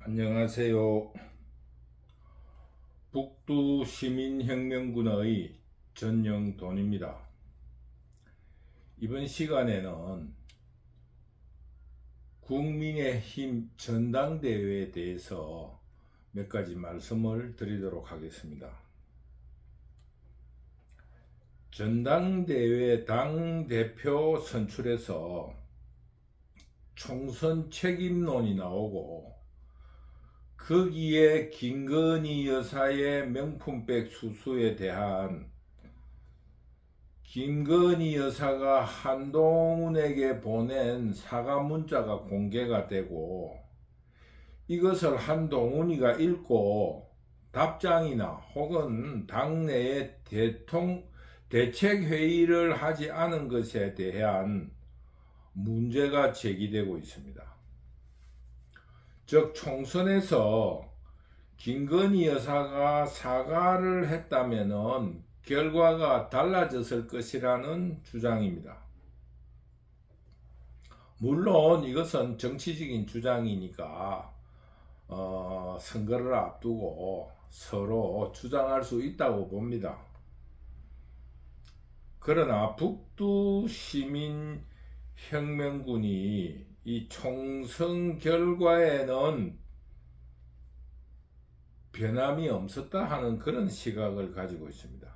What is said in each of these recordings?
안녕하세요. 북두 시민혁명군의 전영돈입니다. 이번 시간에는 국민의힘 전당대회에 대해서 몇 가지 말씀을 드리도록 하겠습니다. 전당대회 당대표 선출에서 총선 책임론이 나오고 거기에 김건희 여사의 명품백 수수에 대한 김건희 여사가 한동훈에게 보낸 사과 문자가 공개가 되고 이것을 한동훈이가 읽고 답장이나 혹은 당내에 대책회의를 하지 않은 것에 대한 문제가 제기되고 있습니다. 즉 총선에서 김건희 여사가 사과를 했다면 결과가 달라졌을 것이라는 주장입니다. 물론 이것은 정치적인 주장이니까 선거를 앞두고 서로 주장할 수 있다고 봅니다. 그러나 북두 시민혁명군이 이 총선 결과에는 변함이 없었다 하는 그런 시각을 가지고 있습니다.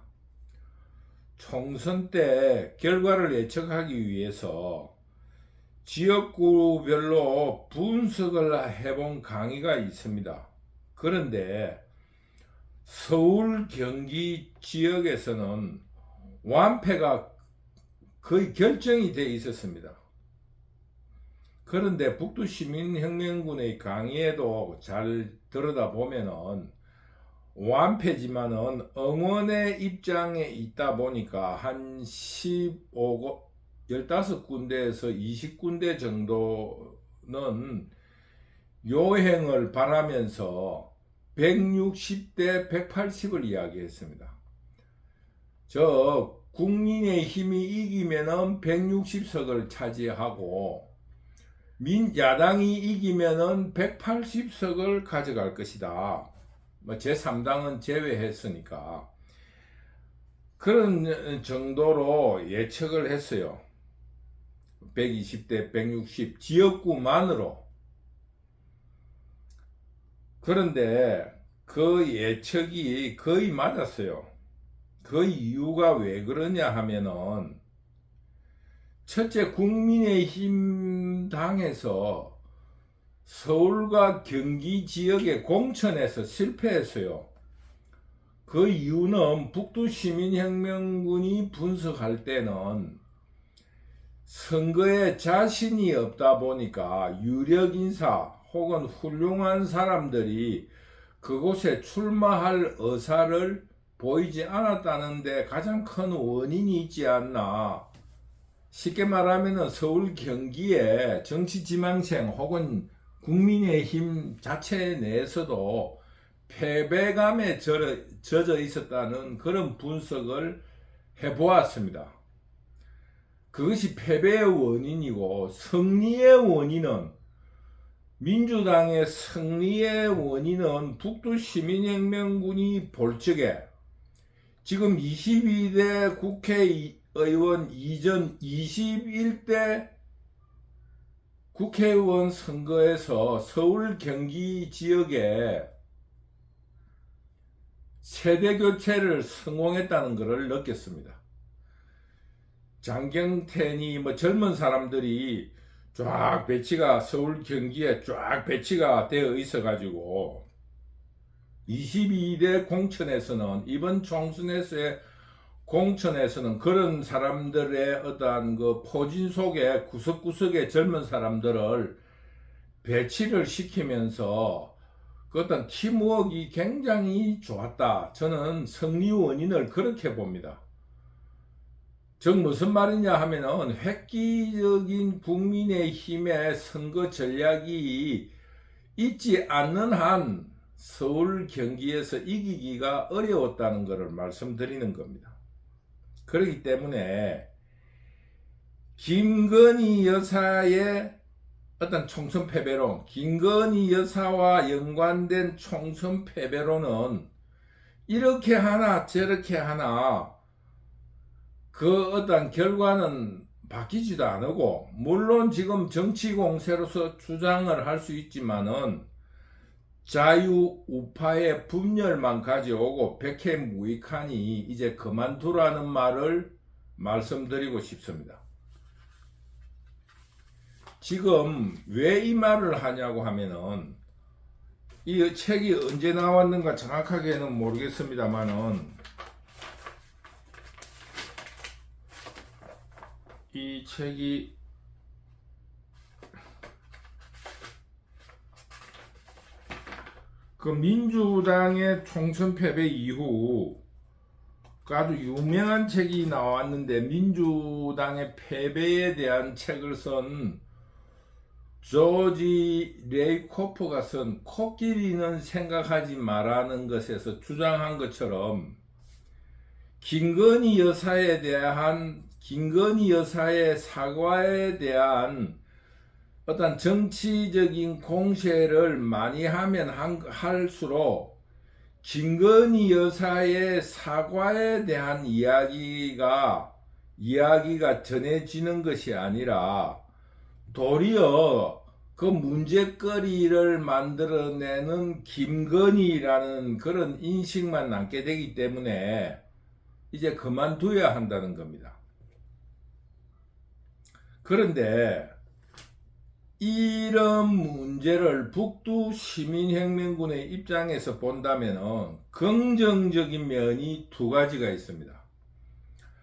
총선 때 결과를 예측하기 위해서 지역구별로 분석을 해본 강의가 있습니다. 그런데 서울, 경기 지역에서는 완패가 거의 결정이 되어 있었습니다. 그런데 북두시민혁명군의 강의에도 잘 들여다보면은 완패지만은 응원의 입장에 있다 보니까 한 15군데에서 20군데 정도는 요행을 바라면서 160대 180을 이야기했습니다. 국민의힘이 이기면은 160석을 차지하고 야당이 이기면은 180석을 가져갈 것이다. 제3당은 제외했으니까 그런 정도로 예측을 했어요. 120대 160 지역구만으로. 그런데 그 예측이 거의 맞았어요. 그 이유가 왜 그러냐 하면은 첫째, 국민의힘 당에서 서울과 경기 지역의 공천에서 실패했어요. 그 이유는 북두시민혁명군이 분석할 때는 선거에 자신이 없다 보니까 유력 인사 혹은 훌륭한 사람들이 그곳에 출마할 의사를 보이지 않았다는 데 가장 큰 원인이 있지 않나. 쉽게 말하면 서울 경기에 정치지망생 혹은 국민의힘 자체 내에서도 패배감에 젖어 있었다는 그런 분석을 해보았습니다. 그것이 패배의 원인이고 승리의 원인은 민주당의 승리의 원인은 북두시민혁명군이 볼 적에 지금 22대 국회의원 이전 21대 국회의원 선거에서 서울 경기 지역에 세대 교체를 성공했다는 것을 느꼈습니다. 장경태니 젊은 사람들이 쫙 배치가 서울 경기에 쫙 배치가 되어 있어 가지고 22대 공천에서는 이번 총선에서의 공천에서는 그런 사람들의 어떠한 그 포진 속에 구석구석의 젊은 사람들을 배치를 시키면서 그 어떤 팀워크가 굉장히 좋았다. 저는 승리 원인을 그렇게 봅니다. 즉 무슨 말이냐 하면은 획기적인 국민의힘의 선거 전략이 있지 않는 한 서울 경기에서 이기기가 어려웠다는 것을 말씀드리는 겁니다. 그렇기 때문에 김건희 여사의 어떤 총선 패배론, 김건희 여사와 연관된 총선 패배론은 이렇게 하나 저렇게 하나 그 어떤 결과는 바뀌지도 않고, 물론 지금 정치 공세로서 주장을 할 수 있지만은 자유우파의 분열만 가져오고 백해무익하니 이제 그만두라는 말을 말씀드리고 싶습니다. 지금 왜 이 말을 하냐고 하면은, 이 책이 언제 나왔는가 정확하게는 모르겠습니다만은, 이 책이 그 민주당의 총선 패배 이후 아주 유명한 책이 나왔는데, 민주당의 패배에 대한 책을 쓴 조지 레이코프가 쓴 코끼리는 생각하지 말라는 것에서 주장한 것처럼, 김건희 여사의 사과에 대한 어떤 정치적인 공세를 많이 하면 할수록 김건희 여사의 사과에 대한 이야기가 전해지는 것이 아니라 도리어 그 문제거리를 만들어내는 김건희라는 그런 인식만 남게 되기 때문에 이제 그만둬야 한다는 겁니다. 그런데 이런 문제를 북두 시민혁명군의 입장에서 본다면 긍정적인 면이 두 가지가 있습니다.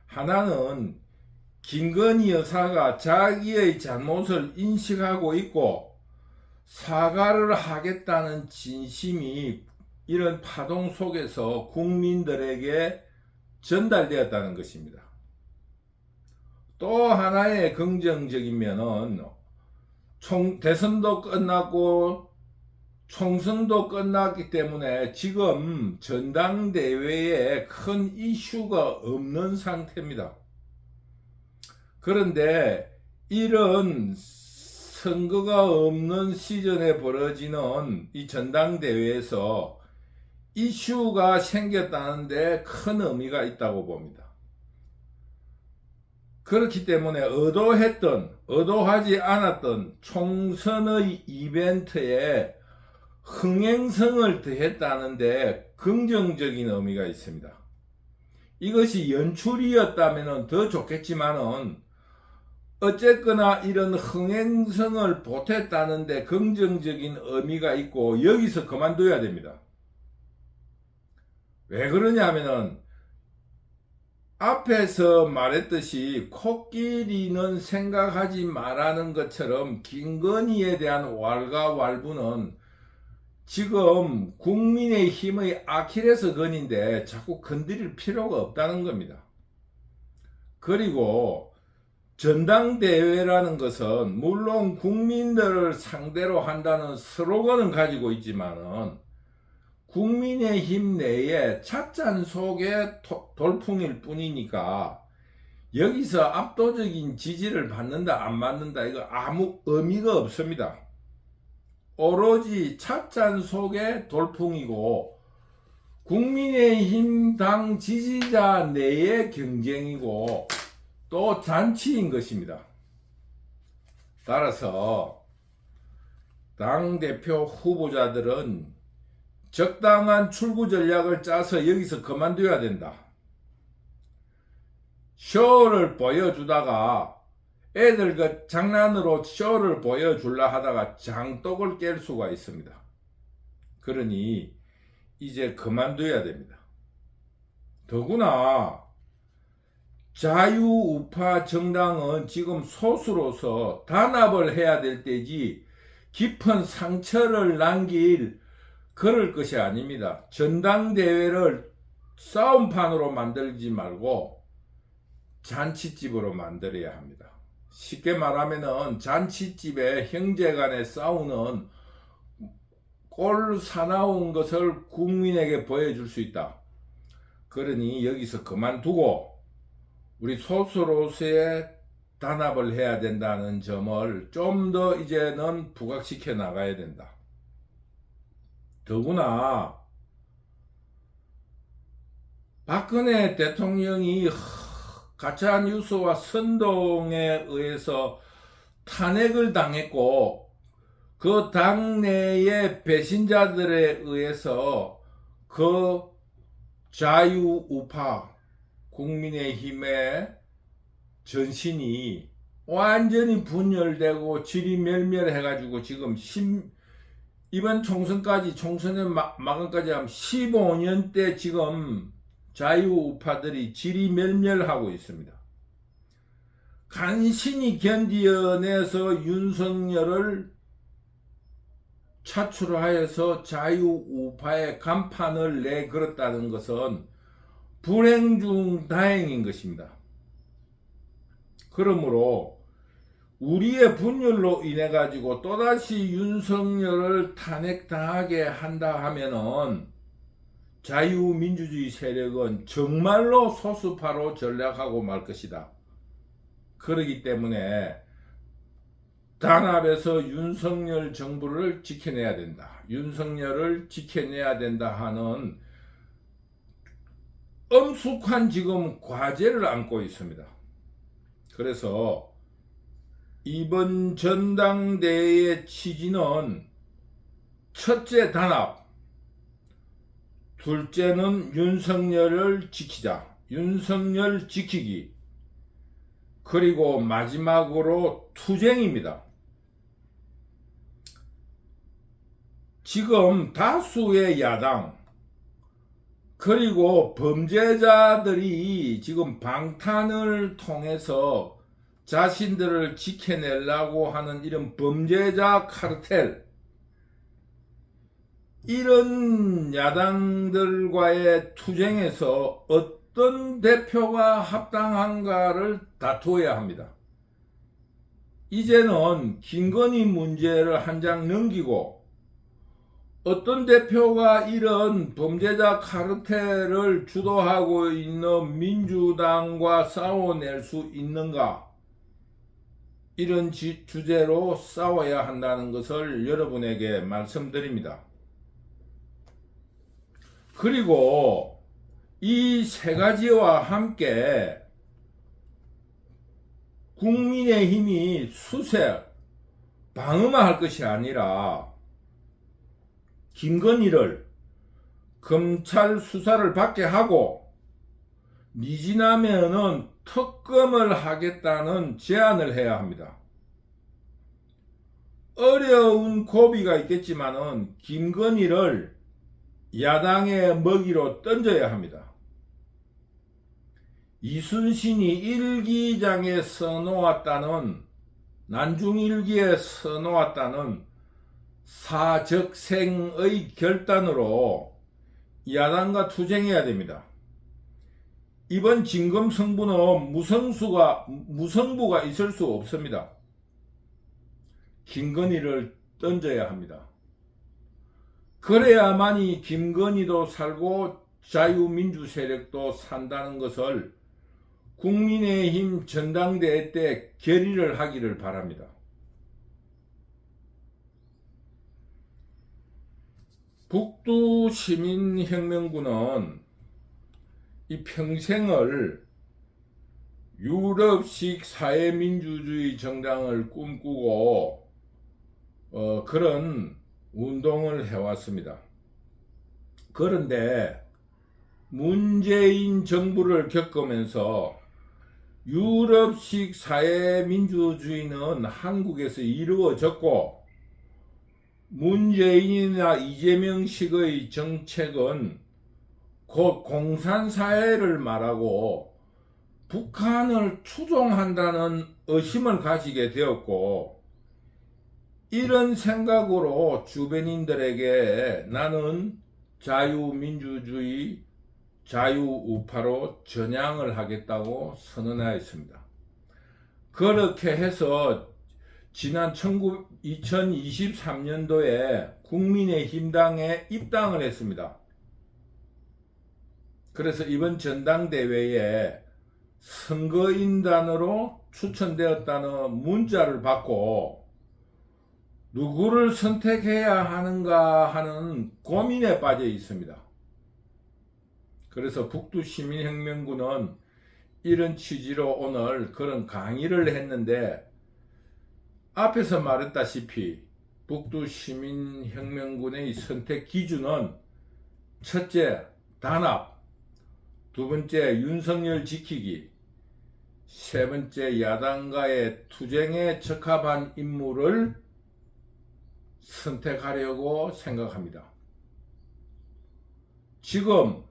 하나는 김건희 여사가 자기의 잘못을 인식하고 있고 사과를 하겠다는 진심이 이런 파동 속에서 국민들에게 전달되었다는 것입니다. 또 하나의 긍정적인 면은 대선도 끝났고 총선도 끝났기 때문에 지금 전당대회에 큰 이슈가 없는 상태입니다. 그런데 이런 선거가 없는 시즌에 벌어지는 이 전당대회에서 이슈가 생겼다는데 큰 의미가 있다고 봅니다. 그렇기 때문에 의도하지 않았던 총선의 이벤트에 흥행성을 더했다는데 긍정적인 의미가 있습니다. 이것이 연출이었다면 더 좋겠지만은 어쨌거나 이런 흥행성을 보탰다는데 긍정적인 의미가 있고, 여기서 그만둬야 됩니다. 왜 그러냐면은 앞에서 말했듯이 코끼리는 생각하지 말라는 것처럼 김건희에 대한 왈가왈부는 지금 국민의힘의 아킬레스건인데 자꾸 건드릴 필요가 없다는 겁니다. 그리고 전당대회라는 것은 물론 국민들을 상대로 한다는 슬로건은 가지고 있지만은 국민의힘 내에 찻잔 속의 돌풍일 뿐이니까 여기서 압도적인 지지를 받는다 안 받는다 이거 아무 의미가 없습니다. 오로지 찻잔 속의 돌풍이고 국민의힘 당 지지자 내의 경쟁이고 또 잔치인 것입니다. 따라서 당대표 후보자들은 적당한 출구 전략을 짜서 여기서 그만둬야 된다. 쇼를 보여주다가 애들 그 장난으로 쇼를 보여주려 하다가 장독을 깰 수가 있습니다. 그러니 이제 그만둬야 됩니다. 더구나 자유우파 정당은 지금 소수로서 단합을 해야 될 때지 깊은 상처를 남길 그럴 것이 아닙니다. 전당대회를 싸움판으로 만들지 말고 잔치집으로 만들어야 합니다. 쉽게 말하면은 잔치집에 형제간에 싸우는 꼴 사나운 것을 국민에게 보여줄 수 있다. 그러니 여기서 그만두고 우리 소수로서의 단합을 해야 된다는 점을 좀 더 이제는 부각시켜 나가야 된다. 더구나 박근혜 대통령이 가짜뉴스와 선동에 의해서 탄핵을 당했고 그 당내의 배신자들에 의해서 그 자유우파 국민의힘의 전신이 완전히 분열되고 지리멸멸해가지고 지금 이번 총선까지 총선의 마감까지 하면 15년대 지금 자유우파들이 지리멸멸하고 있습니다. 간신히 견디어내서 윤석열을 차출하여서 자유우파의 간판을 내걸었다는 것은 불행 중 다행인 것입니다. 그러므로 우리의 분열로 인해 가지고 또다시 윤석열을 탄핵당하게 한다 하면은 자유민주주의 세력은 정말로 소수파로 전락하고 말 것이다. 그렇기 때문에 단합해서 윤석열 정부를 지켜내야 된다. 윤석열을 지켜내야 된다 하는 엄숙한 지금 과제를 안고 있습니다. 그래서 이번 전당대회의 취지는 첫째 단합, 둘째는 윤석열을 지키자, 윤석열 지키기, 그리고 마지막으로 투쟁입니다. 지금 다수의 야당 그리고 범죄자들이 지금 방탄을 통해서 자신들을 지켜내려고 하는 이런 범죄자 카르텔, 이런 야당들과의 투쟁에서 어떤 대표가 합당한가를 다투어야 합니다. 이제는 김건희 문제를 한 장 넘기고 어떤 대표가 이런 범죄자 카르텔을 주도하고 있는 민주당과 싸워낼 수 있는가, 이런 주제로 싸워야 한다는 것을 여러분에게 말씀드립니다. 그리고 이 세 가지와 함께 국민의힘이 수색, 방어만 할 것이 아니라 김건희를 검찰 수사를 받게 하고 미진하면은 특검을 하겠다는 제안을 해야 합니다. 어려운 고비가 있겠지만은 김건희를 야당의 먹이로 던져야 합니다. 이순신이 일기장에 써놓았다는, 난중일기에 써놓았다는 사적생의 결단으로 야당과 투쟁해야 됩니다. 이번 진검승부는 무승부가 있을 수 없습니다. 김건희를 던져야 합니다. 그래야만이 김건희도 살고 자유민주 세력도 산다는 것을 국민의힘 전당대회 때 결의를 하기를 바랍니다. 북두시민혁명군은 이 평생을 유럽식 사회민주주의 정당을 꿈꾸고 그런 운동을 해왔습니다. 그런데 문재인 정부를 겪으면서 유럽식 사회민주주의는 한국에서 이루어졌고 문재인이나 이재명식의 정책은 곧 공산사회를 말하고 북한을 추종한다는 의심을 가지게 되었고, 이런 생각으로 주변인들에게 나는 자유민주주의, 자유우파로 전향을 하겠다고 선언하였습니다. 그렇게 해서 지난 2023년도에 국민의힘당에 입당을 했습니다. 그래서 이번 전당대회에 선거인단으로 추천되었다는 문자를 받고 누구를 선택해야 하는가 하는 고민에 빠져 있습니다. 그래서 북두시민혁명군은 이런 취지로 오늘 그런 강의를 했는데, 앞에서 말했다시피 북두시민혁명군의 선택 기준은 첫째, 단합, 두 번째, 윤석열 지키기, 세 번째, 야당과의 투쟁에 적합한 인물을 선택하려고 생각합니다. 지금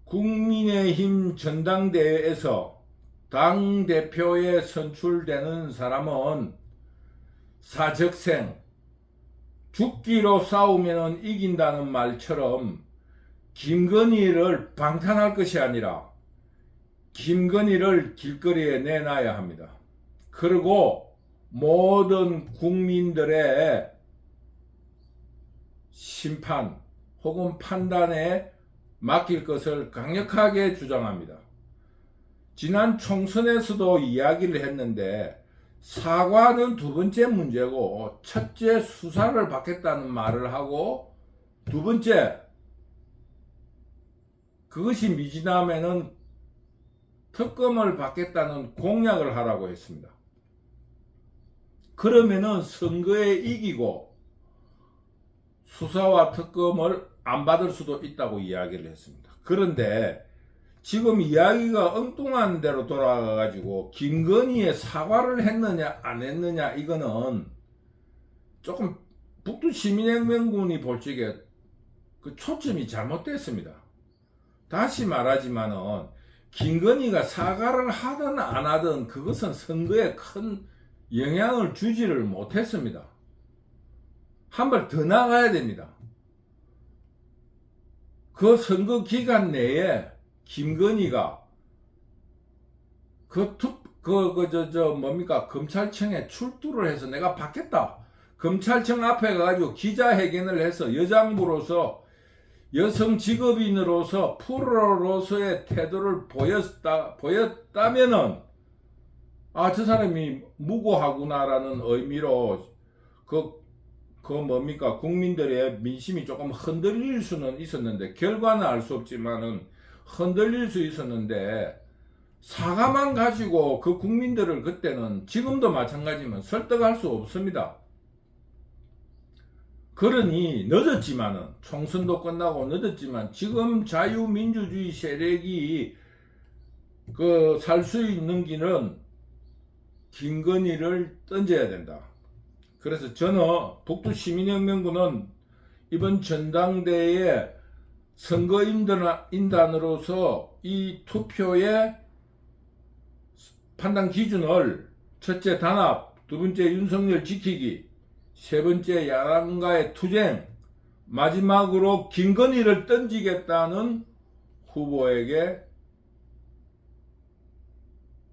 국민의힘 전당대회에서 당대표에 선출되는 사람은 사적생, 죽기로 싸우면 이긴다는 말처럼 김건희를 방탄할 것이 아니라 김건희를 길거리에 내놔야 합니다. 그리고 모든 국민들의 심판 혹은 판단에 맡길 것을 강력하게 주장합니다. 지난 총선에서도 이야기를 했는데, 사과는 두 번째 문제고, 첫째 수사를 받겠다는 말을 하고, 두 번째 그것이 미진하면은 특검을 받겠다는 공약을 하라고 했습니다. 그러면은 선거에 이기고 수사와 특검을 안 받을 수도 있다고 이야기를 했습니다. 그런데 지금 이야기가 엉뚱한 대로 돌아가가지고 김건희의 사과를 했느냐 안 했느냐, 이거는 조금 북두시민혁명군이 볼 적에 그 초점이 잘못됐습니다. 다시 말하지만은 김건희가 사과를 하든 안 하든 그것은 선거에 큰 영향을 주지를 못했습니다. 한 발 더 나가야 됩니다. 그 선거 기간 내에 김건희가 검찰청에 출두를 해서 내가 받겠다. 검찰청 앞에 가가지고 기자회견을 해서 여장부로서, 여성 직업인으로서, 프로로서의 태도를 보였다면은, 아, 저 사람이 무고하구나라는 의미로 국민들의 민심이 조금 흔들릴 수는 있었는데, 결과는 알 수 없지만은 흔들릴 수 있었는데, 사과만 가지고 그 국민들을 그때는, 지금도 마찬가지지만 설득할 수 없습니다. 그러니 늦었지만은, 총선도 끝나고 늦었지만 지금 자유민주주의 세력이 살 수 있는 길은 김건희를 던져야 된다. 그래서 저는 북두시민혁명군은 이번 전당대회에 선거인단으로서 이 투표의 판단 기준을 첫째 단합, 두 번째 윤석열 지키기, 세 번째 야당과의 투쟁, 마지막으로 김건희를 던지겠다는 후보에게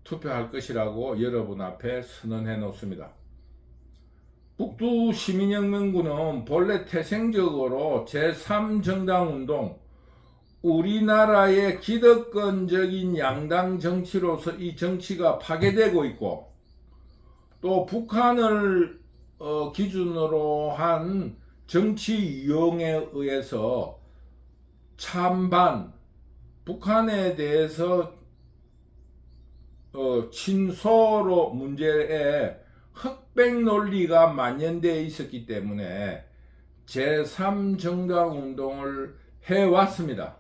투표할 것이라고 여러분 앞에 선언해 놓습니다. 북두시민혁명군은 본래 태생적으로 제3정당운동, 우리나라의 기득권적인 양당 정치로서 이 정치가 파괴되고 있고, 또 북한을 기준으로 한 정치 유형에 의해서 찬반, 북한에 대해서 친소로 문제에 흑백 논리가 만연되어 있었기 때문에 제3정당운동을 해왔습니다.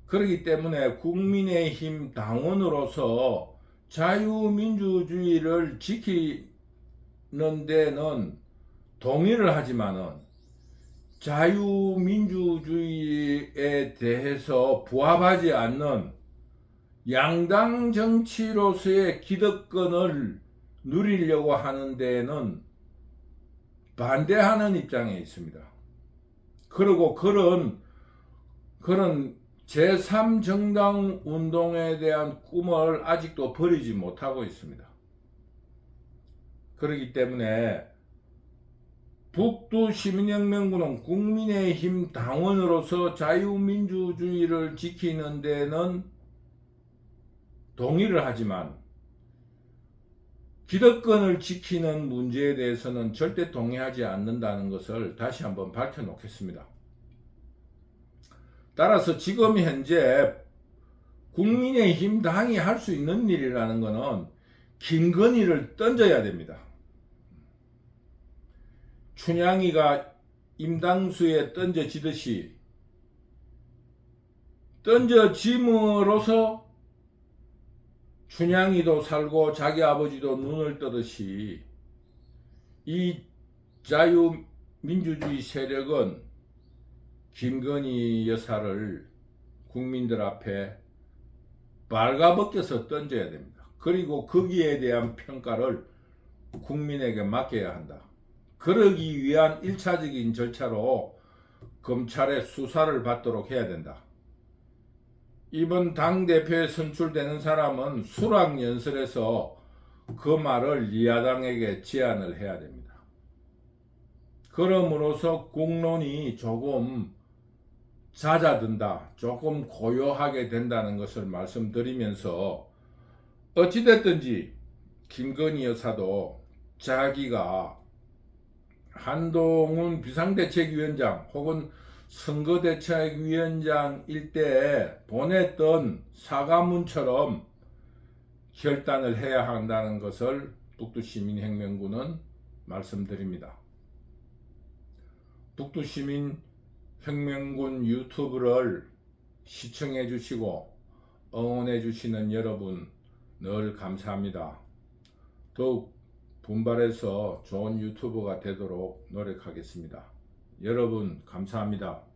그렇기 때문에 국민의힘 당원으로서 자유민주주의를 지키는 데는 동의를 하지만은 자유민주주의에 대해서 부합하지 않는 양당 정치로서의 기득권을 누리려고 하는 데에는 반대하는 입장에 있습니다. 그리고 그런 제3정당 운동에 대한 꿈을 아직도 버리지 못하고 있습니다. 그렇기 때문에 북두시민혁명군은 국민의힘 당원으로서 자유민주주의를 지키는 데는 동의를 하지만 기득권을 지키는 문제에 대해서는 절대 동의하지 않는다는 것을 다시 한번 밝혀놓겠습니다. 따라서 지금 현재 국민의힘 당이 할 수 있는 일이라는 것은 김건희를 던져야 됩니다. 춘향이가 임당수에 던져지듯이 던져짐으로써 춘향이도 살고 자기 아버지도 눈을 뜨듯이 이 자유민주주의 세력은 김건희 여사를 국민들 앞에 발가벗겨서 던져야 됩니다. 그리고 거기에 대한 평가를 국민에게 맡겨야 한다. 그러기 위한 1차적인 절차로 검찰의 수사를 받도록 해야 된다. 이번 당대표에 선출되는 사람은 수락연설에서 그 말을 여야당에게 제안을 해야 됩니다. 그럼으로써 공론이 조금 잦아든다, 조금 고요하게 된다는 것을 말씀드리면서 어찌됐든지 김건희 여사도 자기가 한동훈 비상대책위원장 혹은 선거대책위원장일 때 보냈던 사과문처럼 결단을 해야 한다는 것을 북두시민혁명군은 말씀드립니다. 북두시민혁명군 유튜브를 시청해 주시고 응원해 주시는 여러분 늘 감사합니다. 더욱 분발해서 좋은 유튜버가 되도록 노력하겠습니다. 여러분 감사합니다.